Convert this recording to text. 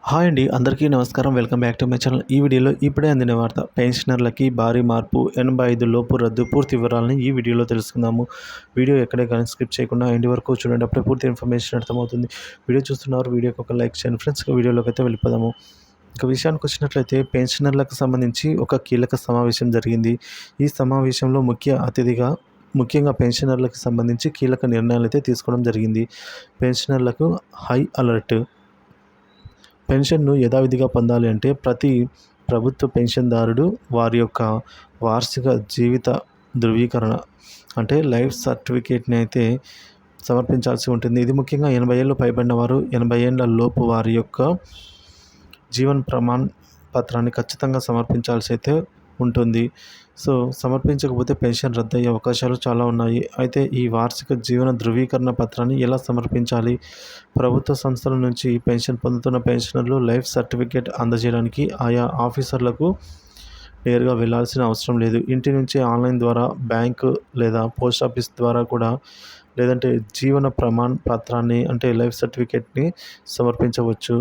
Hi అండి. అందరికీ నమస్కారం. Welcome back to my channel. ఈ వీడియోలో ఇప్పుడే అందిన వార్త. పెన్షనర్లకి భారీ మార్పు. 85 లోపు రద్దు. పూర్తి వివరాలని ఈ వీడియోలో తెలుసుకుందాము. వీడియో ఎక్కడే కానీ స్కిప్ చేయకుండా ఎండ్ వరకు చూడండి. అప్పుడే పూర్తి ఇన్ఫర్మేషన్ అర్థమవుతుంది. వీడియో చూస్తున్నవారు వీడియోకి ఒక లైక్ చేయండి ఫ్రెండ్స్. వీడియోలోకి అయితే వెళ్ళిపోదాము. ఇక విషయానికి వచ్చినట్లయితే పెన్షనర్లకు సంబంధించి ఒక కీలక సమావేశం జరిగింది. ఈ సమావేశంలో ముఖ్యంగా పెన్షనర్లకు సంబంధించి కీలక నిర్ణయాలు అయితే తీసుకోవడం జరిగింది. పెన్షనర్లకు హై అలర్ట్. పెన్షన్ను యథావిధిగా పొందాలి అంటే ప్రతి ప్రభుత్వ పెన్షన్దారుడు వారి యొక్క వార్షిక జీవిత ధృవీకరణ అంటే లైఫ్ సర్టిఫికేట్ని అయితే సమర్పించాల్సి ఉంటుంది. ఇది ముఖ్యంగా 80 ఏళ్ళు పైబడిన వారు, 80 ఏళ్ల లోపు వారి యొక్క జీవన్ ప్రమాణ్ పత్రాన్ని ఖచ్చితంగా సమర్పించాల్సి అయితే ఉంటుంది. సో సమర్పించకపోతే పెన్షన్ రద్దయ్యే అవకాశాలు చాలా ఉన్నాయి. అయితే ఈ వార్షిక జీవన ధృవీకరణ పత్రాన్ని ఎలా సమర్పించాలి? ప్రభుత్వ సంస్థల నుంచి పెన్షన్ పొందుతున్న పెన్షనర్లు లైఫ్ సర్టిఫికేట్ అందజేయడానికి ఆయా ఆఫీసర్లకు నేరుగా వెళ్ళాల్సిన అవసరం లేదు. ఇంటి నుంచే ఆన్లైన్ ద్వారా బ్యాంకు లేదా పోస్ట్ ఆఫీస్ ద్వారా కూడా లేదంటే జీవన ప్రమాణ్ పత్రాన్ని అంటే లైఫ్ సర్టిఫికేట్ని సమర్పించవచ్చు.